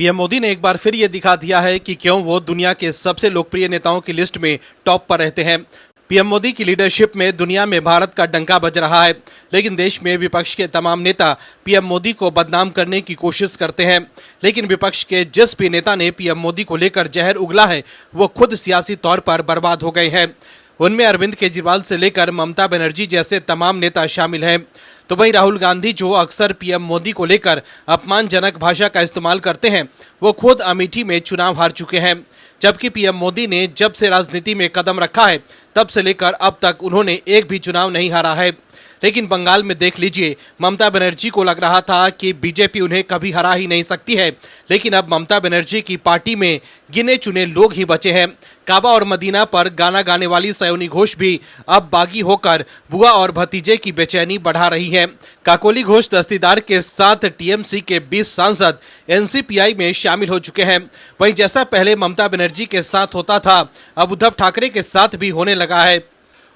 PM Modi ने एक बार फिर ये दिखा दिया है कि क्यों वो दुनिया के सबसे लोकप्रिय नेताओं की लिस्ट में टॉप पर रहते हैं। पीएम मोदी की लीडरशिप में दुनिया में भारत का डंका बज रहा है, लेकिन देश में विपक्ष के तमाम नेता पीएम मोदी को बदनाम करने की कोशिश करते हैं। लेकिन विपक्ष के जिस भी नेता ने पीएम मोदी को लेकर जहर उगला है, वो खुद सियासी तौर पर बर्बाद हो गए हैं। उनमें अरविंद केजरीवाल से लेकर ममता बनर्जी जैसे तमाम नेता शामिल हैं। तो वहीं राहुल गांधी, जो अक्सर पीएम मोदी को लेकर अपमानजनक भाषा का इस्तेमाल करते हैं, वो खुद अमेठी में चुनाव हार चुके हैं। जबकि पीएम मोदी ने जब से राजनीति में कदम रखा है, तब से लेकर अब तक उन्होंने एक भी चुनाव नहीं हारा है। लेकिन बंगाल में देख लीजिए, ममता बनर्जी को लग रहा था कि बीजेपी उन्हें कभी हरा ही नहीं सकती है, लेकिन अब ममता बनर्जी की पार्टी में गिने चुने लोग ही बचे हैं। काबा और मदीना पर गाना गाने वाली सयोनी घोष भी अब बागी होकर बुआ और भतीजे की बेचैनी बढ़ा रही है। काकोली घोष दस्तीदार के साथ टीएमसी के 20 सांसद एनसीपीआई में शामिल हो चुके हैं। वहीं जैसा पहले ममता बनर्जी के साथ होता था, अब उद्धव ठाकरे के साथ भी होने लगा है।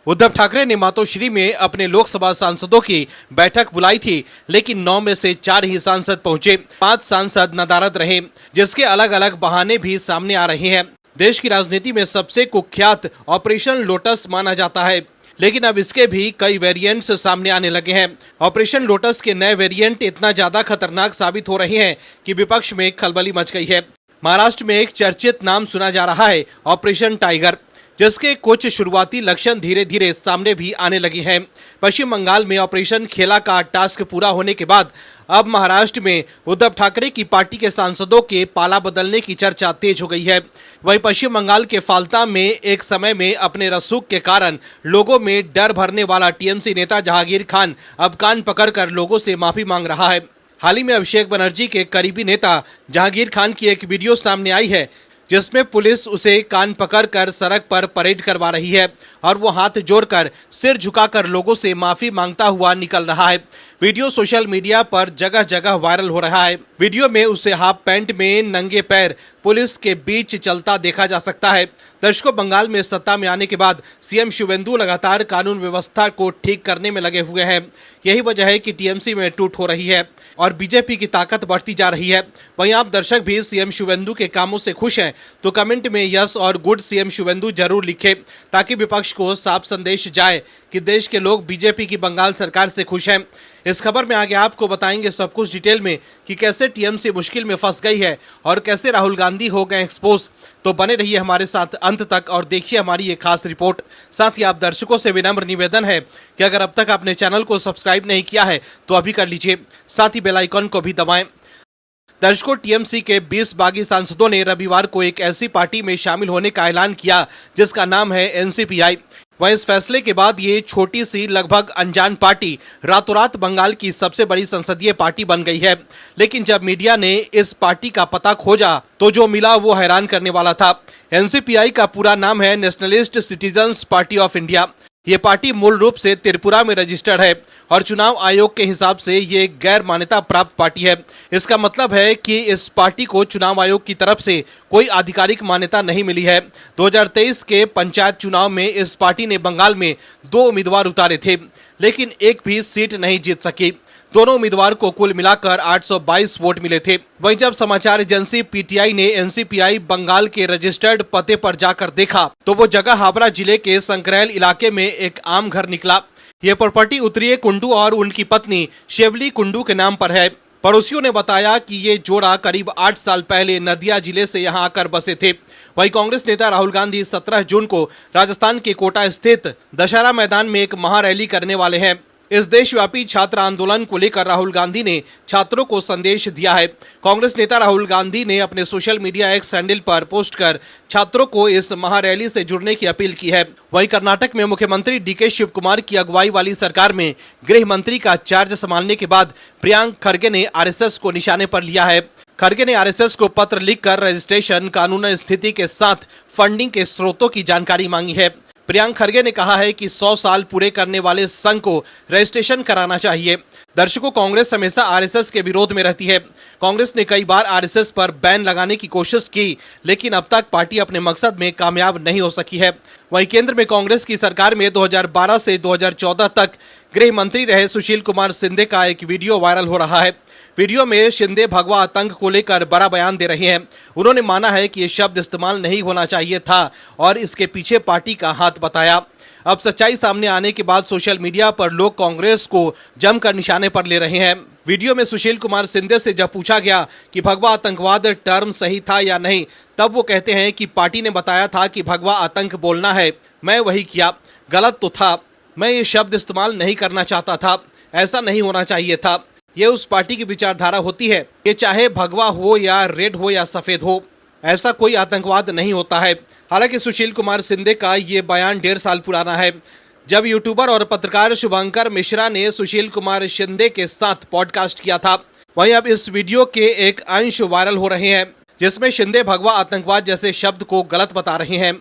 उद्धव ठाकरे ने मातोश्री में अपने लोकसभा सांसदों की बैठक बुलाई थी, लेकिन 9 में से 4 ही सांसद पहुंचे। 5 सांसद नदारद रहे, जिसके अलग अलग बहाने भी सामने आ रहे हैं। देश की राजनीति में सबसे कुख्यात ऑपरेशन लोटस माना जाता है, लेकिन अब इसके भी कई वेरिएंट्स सामने आने लगे हैं। ऑपरेशन लोटस के नए वेरिएंट इतना ज्यादा खतरनाक साबित हो रहे हैं कि विपक्ष में खलबली मच गई है। महाराष्ट्र में एक चर्चित नाम सुना जा रहा है, ऑपरेशन टाइगर, जिसके कुछ शुरुआती लक्षण धीरे धीरे सामने भी आने लगे हैं। पश्चिम बंगाल में ऑपरेशन खेला का टास्क पूरा होने के बाद अब महाराष्ट्र में उद्धव ठाकरे की पार्टी के सांसदों के पाला बदलने की चर्चा तेज हो गई है। वहीं पश्चिम बंगाल के फाल्ता में एक समय में अपने रसूख के कारण लोगों में डर भरने वाला टीएमसी नेता जहांगीर खान अब कान पकड़कर लोगों से माफी मांग रहा है। हाल ही में अभिषेक बनर्जी के करीबी नेता जहांगीर खान की एक वीडियो सामने आई है, जिसमें पुलिस उसे कान पकड़कर सड़क पर परेड करवा रही है और वो हाथ जोड़कर सिर झुकाकर लोगों से माफी मांगता हुआ निकल रहा है। वीडियो सोशल मीडिया पर जगह जगह वायरल हो रहा है। वीडियो में उसे हाफ पैंट में नंगे पैर पुलिस के बीच चलता देखा जा सकता है। दर्शकों, बंगाल में सत्ता में आने के बाद सीएम शिवेंदु लगातार कानून व्यवस्था को ठीक करने में लगे हुए हैं। यही वजह है कि टीएमसी में टूट हो रही है और बीजेपी की ताकत बढ़ती जा रही है। वहीं आप दर्शक भी सीएम शिवेंदु के कामों से खुश हैं तो कमेंट में यस और गुड सीएम शिवेंदु जरूर लिखें, ताकि विपक्ष को साफ संदेश जाए कि देश के लोग बीजेपी की बंगाल सरकार से खुश हैं। इस खबर में आगे आपको बताएंगे सब कुछ डिटेल में कि कैसे टीएमसी मुश्किल में फंस गई है और कैसे राहुल गांधी हो गए एक्सपोज। तो बने रहिए हमारे साथ अंत तक और देखिए हमारी ये खास रिपोर्ट। साथ ही आप दर्शकों से विनम्र निवेदन है कि अगर अब तक आपने चैनल को सब्सक्राइब नहीं किया है तो अभी कर लीजिए, साथ ही बेल आइकन को भी दबाएं। दर्शकों, टीएमसी के 20 बागी सांसदों ने रविवार को एक ऐसी पार्टी में शामिल होने का ऐलान किया जिसका नाम है एनसीपीआई। वह इस फैसले के बाद ये छोटी सी लगभग अनजान पार्टी रातों रात बंगाल की सबसे बड़ी संसदीय पार्टी बन गई है। लेकिन जब मीडिया ने इस पार्टी का पता खोजा तो जो मिला वो हैरान करने वाला था। एनसीपीआई का पूरा नाम है nationalist citizens party of India. ये पार्टी मूल रूप से त्रिपुरा में रजिस्टर्ड है और चुनाव आयोग के हिसाब से ये गैर मान्यता प्राप्त पार्टी है। इसका मतलब है कि इस पार्टी को चुनाव आयोग की तरफ से कोई आधिकारिक मान्यता नहीं मिली है। 2023 के पंचायत चुनाव में इस पार्टी ने बंगाल में 2 उम्मीदवार उतारे थे, लेकिन एक भी सीट नहीं जीत सकी। दोनों उम्मीदवार को कुल मिलाकर 822 वोट मिले थे। वहीं जब समाचार एजेंसी पीटीआई ने एनसीपीआई बंगाल के रजिस्टर्ड पते पर जाकर देखा तो वो जगह हावड़ा जिले के संकरैल इलाके में एक आम घर निकला। ये प्रॉपर्टी उत्तरीय कुंडू और उनकी पत्नी शेवली कुंडू के नाम पर है। पड़ोसियों ने बताया कि ये जोड़ा करीब 8 साल पहले नदिया जिले से यहाँ आकर बसे थे। वहीं कांग्रेस नेता राहुल गांधी 17 जून को राजस्थान के कोटा स्थित दशहरा मैदान में एक महारैली करने वाले हैं। इस देशव्यापी छात्र आंदोलन को लेकर राहुल गांधी ने छात्रों को संदेश दिया है। कांग्रेस नेता राहुल गांधी ने अपने सोशल मीडिया एक्स हैंडल पर पोस्ट कर छात्रों को इस महारैली से जुड़ने की अपील की है। वहीं कर्नाटक में मुख्यमंत्री डीके शिव कुमार की अगुवाई वाली सरकार में गृह मंत्री का चार्ज संभालने के बाद प्रियंक खड़गे ने आरएसएस को निशाने पर लिया है। खड़गे ने आरएसएस को पत्र लिखकर रजिस्ट्रेशन, कानूनी स्थिति के साथ फंडिंग के स्रोतों की जानकारी मांगी है। प्रियंक खड़गे ने कहा है कि 100 साल पूरे करने वाले संघ को रजिस्ट्रेशन कराना चाहिए। दर्शकों, कांग्रेस हमेशा आरएसएस के विरोध में रहती है। कांग्रेस ने कई बार आरएसएस पर बैन लगाने की कोशिश की, लेकिन अब तक पार्टी अपने मकसद में कामयाब नहीं हो सकी है। वहीं केंद्र में कांग्रेस की सरकार में 2012 से 2014 तक गृह मंत्री रहे सुशील कुमार शिंदे का एक वीडियो वायरल हो रहा है। वीडियो में शिंदे भगवा आतंक को लेकर बड़ा बयान दे रहे हैं। उन्होंने माना है कि ये शब्द इस्तेमाल नहीं होना चाहिए था और इसके पीछे पार्टी का हाथ बताया। अब सच्चाई सामने आने के बाद सोशल मीडिया पर लोग कांग्रेस को जमकर निशाने पर ले रहे हैं। वीडियो में सुशील कुमार शिंदे से जब पूछा गया कि भगवा आतंकवाद टर्म सही था या नहीं, तब वो कहते हैं कि पार्टी ने बताया था कि भगवा आतंक बोलना है, मैं वही किया। गलत तो था, मैं ये शब्द इस्तेमाल नहीं करना चाहता था, ऐसा नहीं होना चाहिए था। ये उस पार्टी की विचारधारा होती है, ये चाहे भगवा हो या रेड हो या सफेद हो, ऐसा कोई आतंकवाद नहीं होता है। हालांकि सुशील कुमार शिंदे का ये बयान 1.5 साल पुराना है, जब यूट्यूबर और पत्रकार शुभंकर मिश्रा ने सुशील कुमार शिंदे के साथ पॉडकास्ट किया था। वहीं अब इस वीडियो के एक अंश वायरल हो रहे हैं, जिसमें शिंदे भगवा आतंकवाद जैसे शब्द को गलत बता रहे हैं।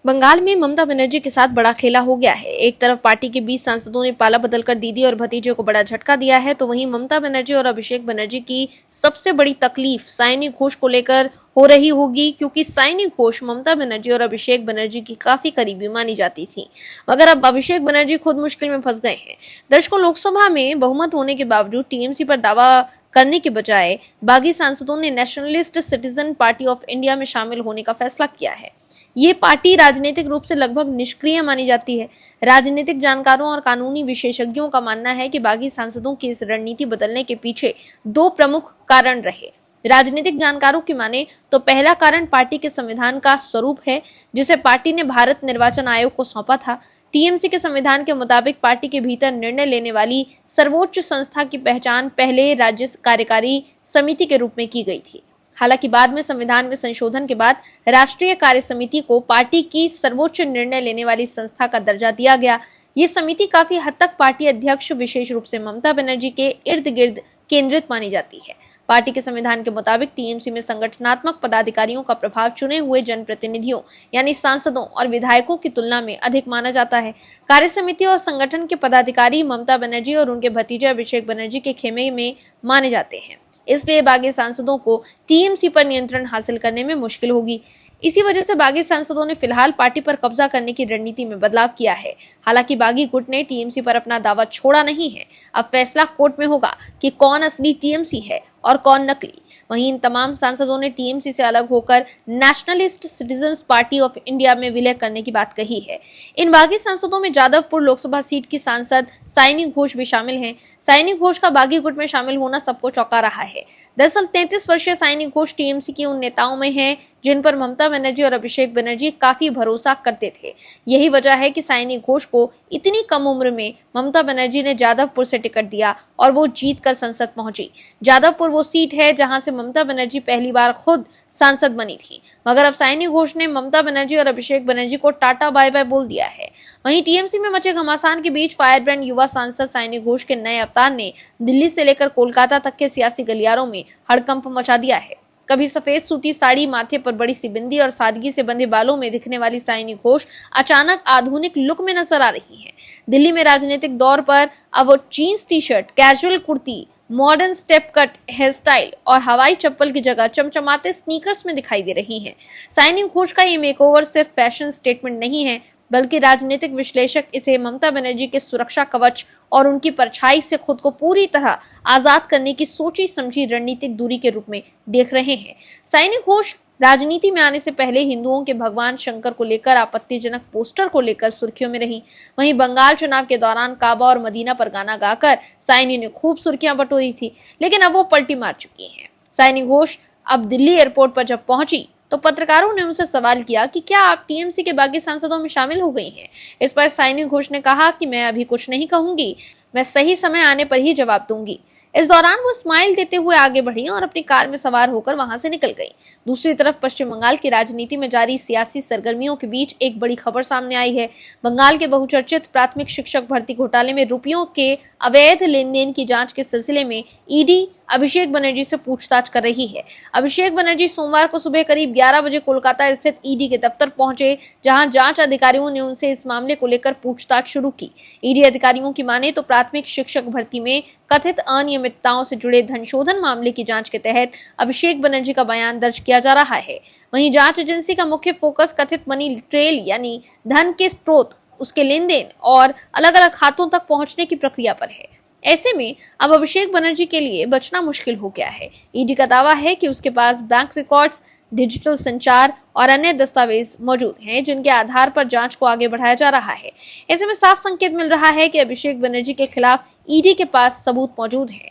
बंगाल में ममता बनर्जी के साथ बड़ा खेला हो गया है। एक तरफ पार्टी के 20 सांसदों ने पाला बदलकर दीदी और भतीजे को बड़ा झटका दिया है, तो वहीं ममता बनर्जी और अभिषेक बनर्जी की सबसे बड़ी तकलीफ साइनी घोष को लेकर हो रही होगी, क्योंकि साइनी घोष ममता बनर्जी और अभिषेक बनर्जी की काफी करीबी मानी जाती थी। मगर अब अभिषेक बनर्जी खुद मुश्किल में फंस गए हैं। दर्शकों, लोकसभा में बहुमत होने के बावजूद टीएमसी पर दावा करने के बजाय बागी सांसदों ने nationalist citizen party of India में शामिल होने का फैसला किया है। ये पार्टी राजनीतिक रूप से लगभग निष्क्रिय मानी जाती है। राजनीतिक जानकारों और कानूनी विशेषज्ञों का मानना है कि बागी सांसदों की इस रणनीति बदलने के पीछे 2 प्रमुख कारण रहे। राजनीतिक जानकारों की माने तो पहला कारण पार्टी के संविधान का स्वरूप है, जिसे पार्टी ने भारत निर्वाचन आयोग को सौंपा था। टीएमसी के संविधान के मुताबिक पार्टी के भीतर निर्णय लेने वाली सर्वोच्च संस्था की पहचान पहले राज्य कार्यकारी समिति के रूप में की गई थी। हालांकि बाद में संविधान में संशोधन के बाद राष्ट्रीय कार्य समिति को पार्टी की सर्वोच्च निर्णय लेने वाली संस्था का दर्जा दिया गया। ये समिति काफी हद तक पार्टी अध्यक्ष, विशेष रूप से ममता बनर्जी के इर्द गिर्द केंद्रित मानी जाती है। पार्टी के संविधान के मुताबिक टीएमसी में संगठनात्मक पदाधिकारियों का प्रभाव चुने हुए जनप्रतिनिधियों यानी सांसदों और विधायकों की तुलना में अधिक माना जाता है। कार्य समिति और संगठन के पदाधिकारी ममता बनर्जी और उनके भतीजे अभिषेक बनर्जी के खेमे में माने जाते हैं। इसलिए बागी सांसदों को टीएमसी पर नियंत्रण हासिल करने में मुश्किल होगी। इसी वजह से बागी सांसदों ने फिलहाल पार्टी पर कब्जा करने की रणनीति में बदलाव किया है। हालांकि बागी गुट ने टीएमसी पर अपना दावा छोड़ा नहीं है। अब फैसला कोर्ट में होगा कि कौन असली टीएमसी है और कौन नकली। वहीं इन तमाम सांसदों ने टीएमसी से अलग होकर nationalist citizens party of India में विलय करने की बात कही है। इन बागी सांसदों में जादवपुर लोकसभा सीट की सांसद साइनी घोष भी शामिल हैं। साइनी घोष का बागी गुट में शामिल होना सबको चौंका रहा है। दरअसल 33 वर्षीय साइनी घोष टीएमसी की उन नेताओं में हैं जिन पर ममता बनर्जी और अभिषेक बनर्जी काफी भरोसा करते थे। यही वजह है कि साइनी घोष को इतनी कम उम्र में ममता बनर्जी ने जादवपुर से टिकट दिया और वो जीतकर संसद पहुंची। जादवपुर वो सीट है जहां से ममता बनर्जी पहली बार खुद सांसद बनी थी। मगर अब साइनी घोष ने ममता बनर्जी और अभिषेक बनर्जी को टाटा बाय बाय बोल दिया है। वहीं टीएमसी में मचे घमासान के बीच फायरब्रांड युवा सांसद साइनी घोष के नए अवतार ने दिल्ली से लेकर कोलकाता तक के सियासी गलियारों में हड़कंप मचा दिया है। कभी सफेद सूती साड़ी, माथे पर बड़ी सी बिंदी और सादगी से बंधे बालों में दिखने वाली साइनी घोष अचानक आधुनिक लुक में नजर आ रही हैं। दिल्ली में राजनीतिक दौर पर अब वो jeans T shirt, casual kurti, modern step cut hair style और हवाई चप्पल की जगह चमचमाते स्नीकर्स में दिखाई दे रही हैं। साइनी घोष का ये मेकओवर सिर्फ फैशन स्टेटमेंट नहीं है, बल्कि राजनीतिक विश्लेषक इसे ममता बनर्जी के सुरक्षा कवच और उनकी परछाई से खुद को पूरी तरह आजाद करने की सोची समझी रणनीतिक दूरी के रूप में देख रहे हैं। साइनी घोष राजनीति में आने से पहले हिंदुओं के भगवान शंकर को लेकर आपत्तिजनक पोस्टर को लेकर सुर्खियों में रही। वहीं बंगाल चुनाव के दौरान काबा और मदीना पर गाना गाकर साइनी ने खूब सुर्खियां बटोरी थी, लेकिन अब वो पलटी मार चुकी हैं। साइनी घोष अब दिल्ली एयरपोर्ट पर जब पहुंची तो पत्रकारों ने उनसे सवाल किया कि क्या आप टीएमसी के बागी सांसदों में शामिल हो गई हैं। इस पर साइनी घोष ने कहा कि मैं अभी कुछ नहीं कहूंगी, मैं सही समय आने पर ही जवाब दूंगी। इस दौरान वो स्माइल देते हुए आगे बढ़ी और अपनी कार में सवार होकर वहां से निकल गई। दूसरी तरफ पश्चिम बंगाल की राजनीति में जारी सियासी सरगर्मियों के बीच एक बड़ी खबर सामने आई है। बंगाल के बहुचर्चित प्राथमिक शिक्षक भर्ती घोटाले में रुपयों के अवैध लेन देन की जांच के सिलसिले में ईडी अभिषेक बनर्जी से पूछताछ कर रही है। अभिषेक बनर्जी सोमवार को सुबह करीब 11 बजे कोलकाता स्थित ईडी के दफ्तर पहुंचे, जहां जांच अधिकारियों ने उनसे इस मामले को लेकर पूछताछ शुरू की। ईडी अधिकारियों की माने तो प्राथमिक शिक्षक भर्ती में कथित अनियमितताओं से जुड़े धनशोधन मामले की जांच के तहत अभिषेक बनर्जी का बयान दर्ज किया जा रहा है। वहीं जांच एजेंसी का मुख्य फोकस कथित मनी ट्रेल यानी धन के स्रोत, उसके लेन देन और अलग अलग खातों तक पहुंचने की प्रक्रिया पर है। ऐसे में अब अभिषेक बनर्जी के लिए बचना मुश्किल हो गया है। ईडी का दावा है कि उसके पास बैंक रिकॉर्ड्स, डिजिटल संचार और अन्य दस्तावेज मौजूद हैं, जिनके आधार पर जांच को आगे बढ़ाया जा रहा है। ऐसे में साफ संकेत मिल रहा है कि अभिषेक बनर्जी के खिलाफ ईडी के पास सबूत मौजूद है।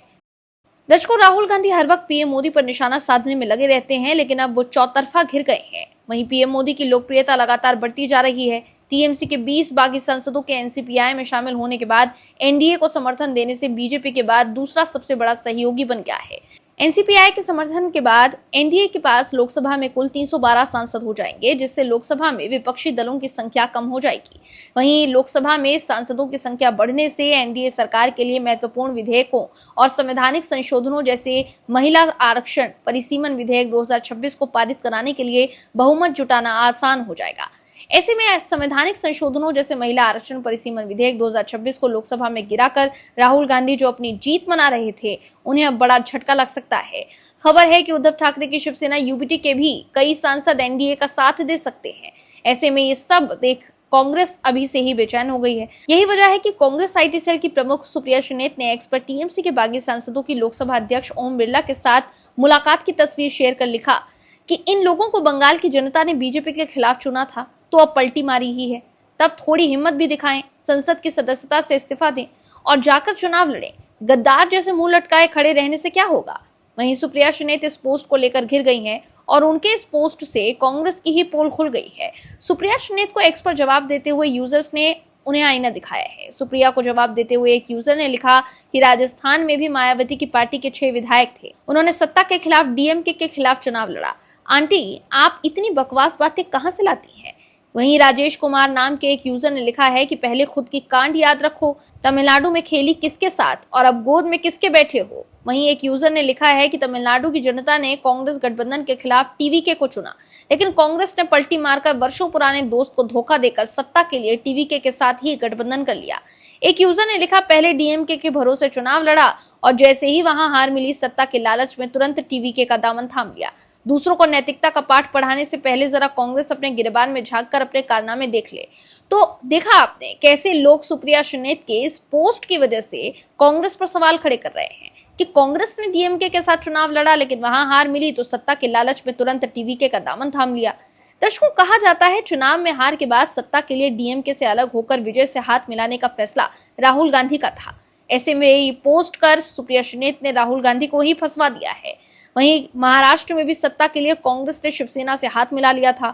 दर्शकों, राहुल गांधी हर वक्त पीएम मोदी पर निशाना साधने में लगे रहते हैं, लेकिन अब वो चौतरफा घिर गए हैं। वहीं पीएम मोदी की लोकप्रियता लगातार बढ़ती जा रही है। टीएमसी के 20 बागी सांसदों के एनसीपीआई में शामिल होने के बाद एनडीए को समर्थन देने से बीजेपी के बाद दूसरा सबसे बड़ा सहयोगी बन गया है। एनसीपीआई के समर्थन के बाद एनडीए के पास लोकसभा में कुल 312 सांसद हो जाएंगे, जिससे लोकसभा में विपक्षी दलों की संख्या कम हो जाएगी। वहीं लोकसभा में सांसदों की संख्या बढ़ने से एनडीए सरकार के लिए महत्वपूर्ण विधेयकों और संवैधानिक संशोधनों जैसे महिला आरक्षण परिसीमन विधेयक 2026 को पारित कराने के लिए बहुमत जुटाना आसान हो जाएगा। ऐसे में संवैधानिक संशोधनों जैसे महिला आरक्षण परिसीमन विधेयक 2026 को लोकसभा में गिराकर राहुल गांधी जो अपनी जीत मना रहे थे, उन्हें अब बड़ा झटका लग सकता है। खबर है कि उद्धव ठाकरे की शिवसेना यूबीटी के भी कई सांसद एनडीए का साथ दे सकते हैं। ऐसे में ये सब देख कांग्रेस अभी से ही बेचैन हो गई है। यही वजह है कि कांग्रेस आईटी सेल की प्रमुख सुप्रिया श्रीनेत ने एक्स पर टीएमसी के बागी सांसदों की लोकसभा अध्यक्ष ओम बिरला के साथ मुलाकात की तस्वीर शेयर कर लिखा कि इन लोगों को बंगाल की जनता ने बीजेपी के खिलाफ चुना था, तो अब पलटी मारी ही है। तब थोड़ी हिम्मत भी दिखाएं, संसद की सदस्यता से इस्तीफा दें और जाकर चुनाव लड़ें। गद्दार जैसे मुंह लटकाए खड़े रहने से क्या होगा। वहीं सुप्रिया श्रीनेत इस पोस्ट को लेकर घिर गई हैं और उनके इस पोस्ट से कांग्रेस की ही पोल खुल गई है। सुप्रिया श्रीनेत को एक्स पर जवाब देते हुए यूजर्स ने उन्हें आईना दिखाया है। सुप्रिया को जवाब देते हुए एक यूजर ने लिखा कि राजस्थान में भी मायावती की पार्टी के 6 विधायक थे, उन्होंने सत्ता के खिलाफ डीएमके के खिलाफ चुनाव लड़ा। आंटी, आप इतनी बकवास बातें कहां से लाती हैं। वहीं राजेश कुमार नाम के एक यूजर ने लिखा है कि पहले खुद की कांड याद रखो, तमिलनाडु में खेली किसके साथ और अब गोद में किसके बैठे हो। वहीं एक यूजर ने लिखा है कि तमिलनाडु की जनता ने कांग्रेस गठबंधन के खिलाफ टीवीके को चुना, लेकिन कांग्रेस ने पलटी मारकर वर्षों पुराने दोस्त को धोखा देकर सत्ता के लिए टीवीके के साथ ही गठबंधन कर लिया। एक यूजर ने लिखा, पहले डीएमके के भरोसे चुनाव लड़ा और जैसे ही वहां हार मिली, सत्ता के लालच में तुरंत टीवीके का दामन थाम लिया। दूसरों को नैतिकता का पाठ पढ़ाने से पहले जरा कांग्रेस अपने गिरबान में झांककर अपने कारनामे देख ले। तो देखा आपने कैसे लोग सुप्रिया श्रीनेत के इस पोस्ट की वजह से कांग्रेस पर सवाल खड़े कर रहे हैं कि कांग्रेस ने डीएमके के साथ चुनाव लड़ा, लेकिन वहां हार मिली तो सत्ता के लालच में तुरंत टीवीके का दामन थाम लिया। दर्शकों, कहा जाता है चुनाव में हार के बाद सत्ता के लिए डीएमके से अलग होकर विजय से हाथ मिलाने का फैसला राहुल गांधी का था। ऐसे में ये पोस्ट कर सुप्रिया श्रीनेत ने राहुल गांधी को ही फंसवा दिया है। वहीं महाराष्ट्र में भी सत्ता के लिए कांग्रेस ने शिवसेना से हाथ मिला लिया था।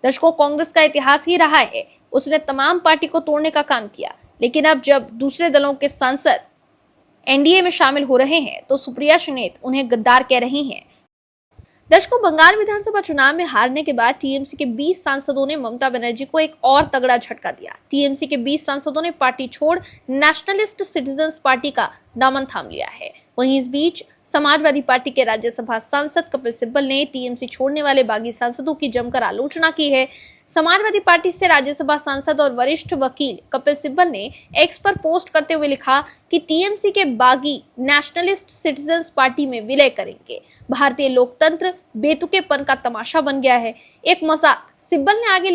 दर्शकों, कांग्रेस का इतिहास ही रहा है, उसने तमाम पार्टी को तोड़ने का काम किया, लेकिन अब जब दूसरे दलों के सांसद एनडीए में शामिल हो रहे हैं तो सुप्रिया श्रीनेत उन्हें गद्दार कह रही हैं। दर्शकों, बंगाल विधानसभा चुनाव में हारने के बाद टीएमसी के 20 सांसदों ने ममता बनर्जी को एक और तगड़ा झटका दिया। टीएमसी के 20 सांसदों ने पार्टी छोड़ नेशनलिस्ट सिटीजन्स पार्टी का दामन थाम लिया है। वहीं इस बीच समाजवादी पार्टी के राज्यसभा सांसद कपिल सिब्बल ने टीएमसी छोड़ने वाले बागी सांसदों की जमकर आलोचना की है। समाजवादी पार्टी से राज्यसभा सांसद और वरिष्ठ वकील कपिल सिब्बल ने एक्स पर पोस्ट करते हुए लिखा कि टीएमसी के बागी नेशनलिस्ट सिटीजन्स पार्टी में विलय करेंगे। भारतीय लोकतंत्र बेतुकेपन का तमाशा बन गया है, एक मजाक। सिब्बल ने आगे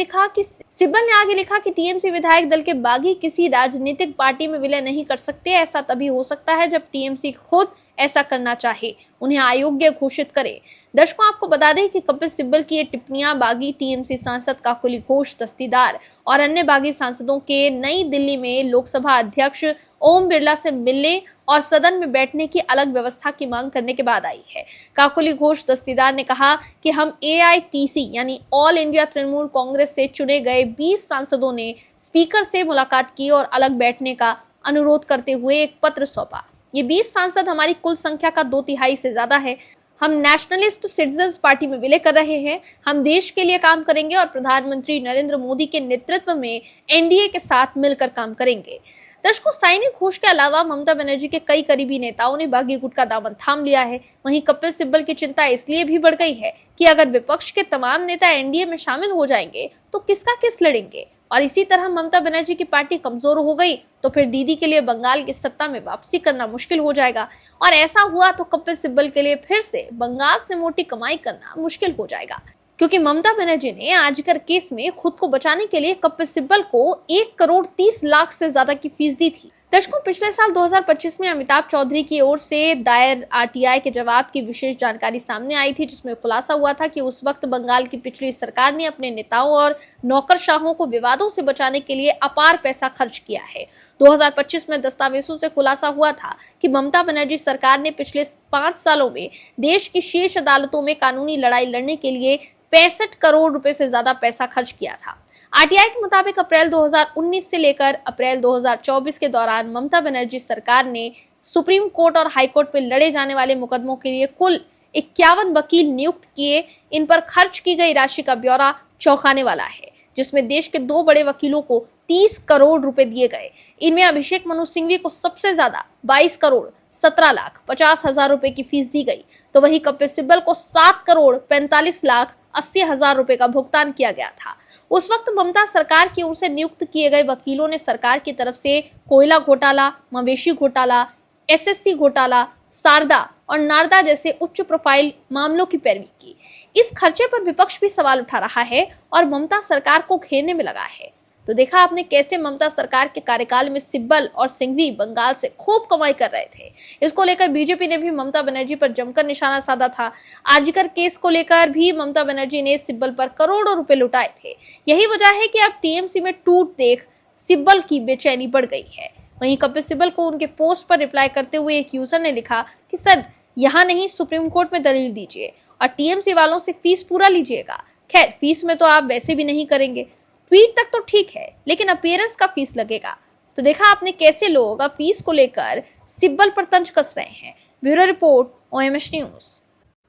लिखा कि टीएमसी विधायक दल के बागी किसी राजनीतिक पार्टी में विलय नहीं कर सकते। ऐसा तभी हो सकता है जब टीएमसी खुद ऐसा करना चाहे, उन्हें अयोग्य घोषित करे। दर्शकों, आपको बता दें कि कपिल सिब्बल की ये टिप्पणियां बागी टीएमसी सांसद काकोली घोष, दस्तीदार और अन्य बागी सांसदों के नई दिल्ली में लोकसभा अध्यक्ष ओम बिरला से मिलने और सदन में बैठने की अलग व्यवस्था की मांग करने के बाद आई है। काकोली घोष, दस्तीदार ने कहा कि हम एआईटीसी यानी ऑल इंडिया तृणमूल कांग्रेस से चुने गए 20 सांसदों ने स्पीकर से मुलाकात की और अलग बैठने का अनुरोध करते हुए एक पत्र सौंपा। ये 20 सांसद हमारी कुल संख्या का 2/3 से ज्यादा है। हम नेशनलिस्ट सिटीजन्स पार्टी में विलय कर रहे हैं। हम देश के लिए काम करेंगे और प्रधानमंत्री नरेंद्र मोदी के नेतृत्व में एनडीए के साथ मिलकर काम करेंगे। दर्शकों, साइनी घोष के अलावा ममता बनर्जी के कई करीबी नेताओं ने बागी गुट का दामन थाम लिया है। वहीं कपिल सिब्बल की चिंता इसलिए भी बढ़ गई है कि अगर विपक्ष के तमाम नेता एनडीए में शामिल हो जाएंगे तो किसका किस लड़ेंगे, और इसी तरह ममता बनर्जी की पार्टी कमजोर हो गई तो फिर दीदी के लिए बंगाल की सत्ता में वापसी करना मुश्किल हो जाएगा, और ऐसा हुआ तो कपिल सिब्बल के लिए फिर से बंगाल से मोटी कमाई करना मुश्किल हो जाएगा, क्योंकि ममता बनर्जी ने आजकर केस में खुद को बचाने के लिए कपिल सिब्बल को 1 करोड़ 30 लाख से ज्यादा की फीस दी थी। दर्शकों, पिछले साल 2025 में अमिताभ चौधरी की ओर से दायर आरटीआई के जवाब की विशेष जानकारी सामने आई थी, जिसमें खुलासा हुआ था कि उस वक्त बंगाल की पिछली सरकार ने अपने नेताओं और नौकरशाहों को विवादों से बचाने के लिए अपार पैसा खर्च किया है। 2025 में दस्तावेजों से खुलासा हुआ था कि ममता बनर्जी सरकार ने पिछले 5 सालों में देश की शीर्ष अदालतों में कानूनी लड़ाई लड़ने के लिए 65 करोड़ रुपए से ज्यादा पैसा खर्च किया था। आरटीआई के मुताबिक अप्रैल 2019 से लेकर अप्रैल 2024 के दौरान ममता बनर्जी सरकार ने सुप्रीम कोर्ट और हाई कोर्ट में लड़े जाने वाले मुकदमों के लिए कुल 51 वकील नियुक्त किए। इन पर खर्च की गई राशि का ब्यौरा चौंकाने वाला है, जिसमें देश के 2 बड़े वकीलों को 30 करोड़ रुपए दिए गए। इनमें अभिषेक मनु सिंघवी को सबसे ज्यादा 22 करोड़ 17,50,000 रुपए की फीस दी गई, तो वहीं कपिल सिब्बल को 7 करोड़ 45,80,000 रुपए का भुगतान किया गया था। उस वक्त ममता सरकार की ओर से नियुक्त किए गए वकीलों ने सरकार की तरफ से कोयला घोटाला, मवेशी घोटाला, एसएससी घोटाला, सारदा और नारदा जैसे उच्च प्रोफाइल मामलों की पैरवी की। इस खर्चे पर विपक्ष भी सवाल उठा रहा है और ममता सरकार को घेरने में लगा है। तो देखा आपने कैसे ममता सरकार के कार्यकाल में सिब्बल और सिंघवी बंगाल से खूब कमाई कर रहे थे। इसको लेकर बीजेपी ने भी ममता बनर्जी पर जमकर निशाना साधा था। आरजीकर केस को लेकर भी ममता बनर्जी ने सिब्बल पर करोड़ों रुपए लुटाए थे। यही वजह है कि अब टीएमसी में टूट देख सिब्बल की बेचैनी बढ़ गई है। वहीं कपिल सिब्बल को उनके पोस्ट पर रिप्लाई करते हुए एक यूजर ने लिखा कि सर, यहाँ नहीं सुप्रीम कोर्ट में दलील दीजिए और टीएमसी वालों से फीस पूरा लीजिएगा। खैर, फीस में तो आप वैसे भी नहीं करेंगे, ट्वीट तक तो ठीक है, लेकिन अपीयरेंस का फीस लगेगा। तो देखा आपने कैसे लोग अब फीस को लेकर सिब्बल पर तंज कस रहे हैं। Bureau report, OMS news.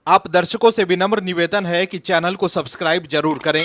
आप दर्शकों से विनम्र निवेदन है कि चैनल को सब्सक्राइब जरूर करें